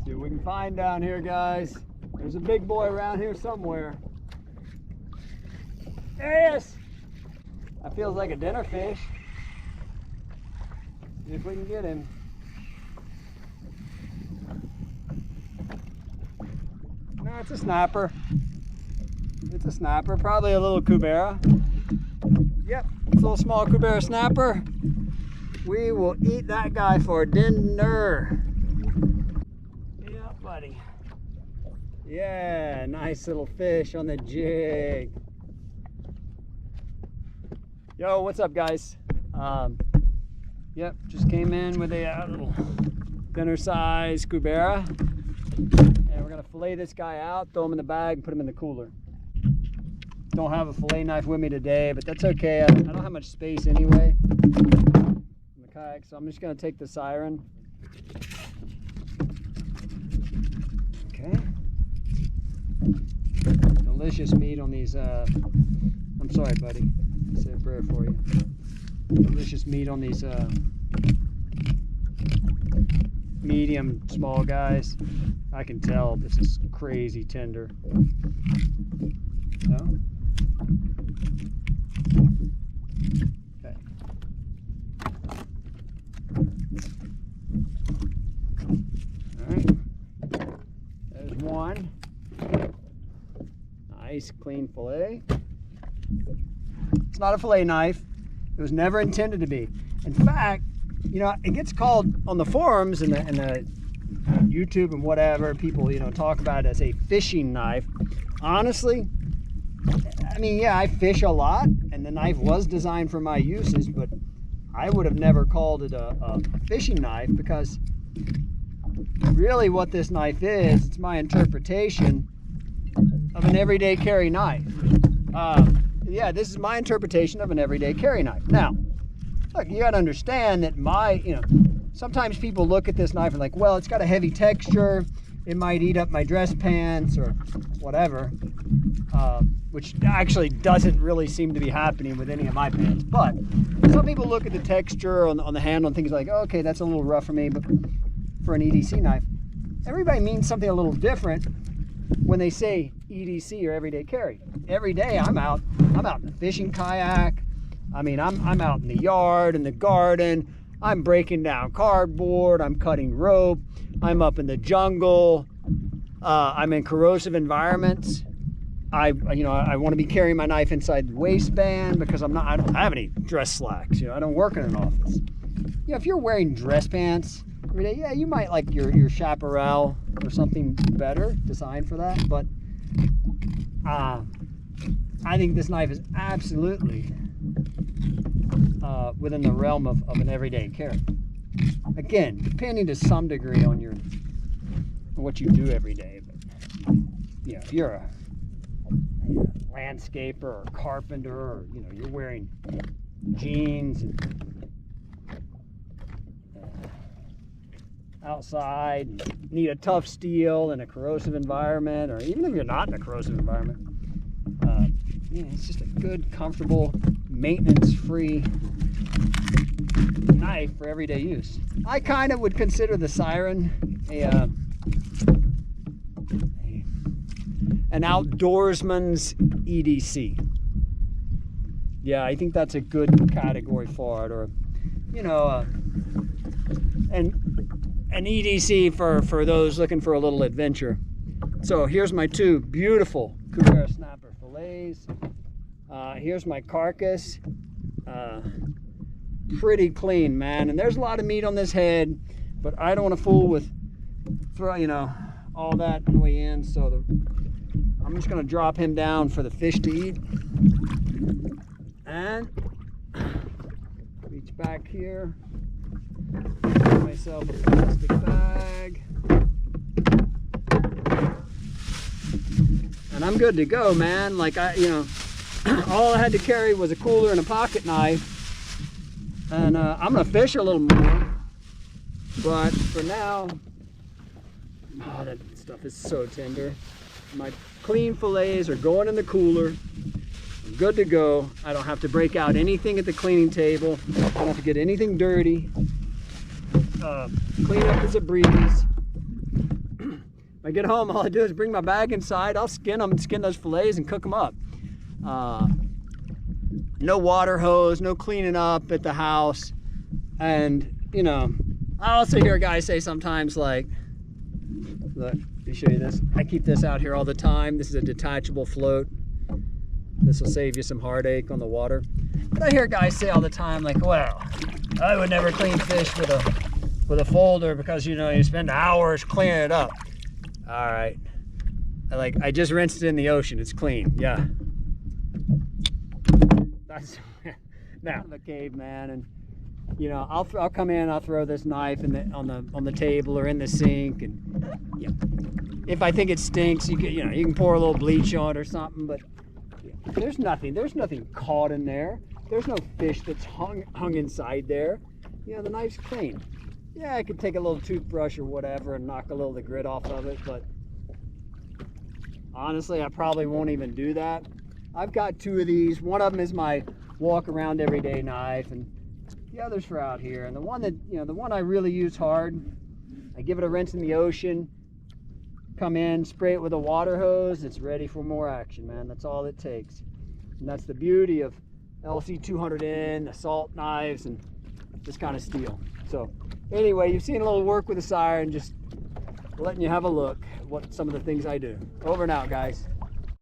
See what we can find down here, guys. There's a big boy around here somewhere. There he is. That feels like a dinner fish. See if we can get him. No, it's a snapper. It's a snapper, probably a little Cubera. Yep, it's a little small Cubera snapper. We will eat that guy for dinner. Yeah, buddy. Yeah, nice little fish on the jig. Yo, what's up, guys? Yep, just came in with a little dinner size Cubera. And we're gonna fillet this guy out, throw him in the bag, and put him in the cooler. Don't have a fillet knife with me today, but that's okay. I don't have much space anyway in the kayak, so I'm just gonna take the Siren. Okay. Delicious meat on these, I'm sorry, buddy. Say a prayer for you. Delicious meat on these medium small guys. I can tell this is crazy tender. No? Okay. Alright. There's one. Nice clean fillet. It's not a fillet knife. It was never intended to be. In fact, you know, it gets called on the forums and the YouTube and whatever, people, you know, talk about it as a fishing knife. Honestly, I mean, yeah, I fish a lot and the knife was designed for my uses, but I would have never called it a fishing knife, because really what this knife is, it's my interpretation of an everyday carry knife. Yeah, this is my interpretation of an everyday carry knife. Now, look, you gotta understand that sometimes people look at this knife and like, well, it's got a heavy texture, it might eat up my dress pants or whatever, which actually doesn't really seem to be happening with any of my pants. But some people look at the texture on the handle and think, like, oh, okay, that's a little rough for me, but for an EDC knife, everybody means something a little different when they say EDC or everyday carry. Every day I'm out in the fishing kayak. I mean, I'm out in the yard, in the garden. I'm breaking down cardboard. I'm cutting rope. I'm up in the jungle. I'm in corrosive environments. I want to be carrying my knife inside the waistband because I don't have any dress slacks. You know, I don't work in an office. You know, if you're wearing dress pants every day, yeah, you might like your chaparral or something better designed for that. But I think this knife is absolutely within the realm of an everyday carry. Again, depending to some degree on what you do every day. But you know, if you're a landscaper or carpenter, or you're wearing jeans and outside and need a tough steel in a corrosive environment, or even if you're not in a corrosive environment, it's just a good, comfortable, maintenance-free knife for everyday use. I kind of would consider the Siren an outdoorsman's EDC. Yeah, I think that's a good category for it. Or, an EDC for those looking for a little adventure. So here's my two beautiful Cubera Snapper fillets. Here's my carcass. Pretty clean, man. And there's a lot of meat on this head, but I don't want to fool with all that on the way in. So I'm just going to drop him down for the fish to eat. And reach back here. Get myself a plastic bag. And I'm good to go, man. Like all I had to carry was a cooler and a pocket knife. And I'm gonna fish a little more. But for now, oh, that stuff is so tender. My clean fillets are going in the cooler. I'm good to go. I don't have to break out anything at the cleaning table. I don't have to get anything dirty. Clean up is a breeze. I get home, all I do is bring my bag inside. I'll skin them, skin those fillets and cook them up. No water hose, no cleaning up at the house. And, you know, I also hear guys say sometimes like, look, let me show you this. I keep this out here all the time. This is a detachable float. This will save you some heartache on the water. But I hear guys say all the time like, well, I would never clean fish with a folder because, you know, you spend hours cleaning it up. All right. I just rinsed it in the ocean. It's clean. Yeah. That's now I'm a caveman, and you know, I'll come in, I'll throw this knife on the table or in the sink, and yeah, if I think it stinks, you can pour a little bleach on it or something. But yeah, there's nothing caught in there. There's no fish that's hung inside there. You know, the knife's clean. Yeah, I could take a little toothbrush or whatever and knock a little of the grit off of it, but honestly, I probably won't even do that. I've got 2 of these. One of them is my walk around everyday knife, and the other's for out here. And the one that, you know, the one I really use hard, I give it a rinse in the ocean, come in, spray it with a water hose, it's ready for more action, man. That's all it takes. And that's the beauty of LC 200N, assault knives, and this kind of steel. So anyway, you've seen a little work with the Siren, just letting you have a look at what some of the things I do. Over and out, guys.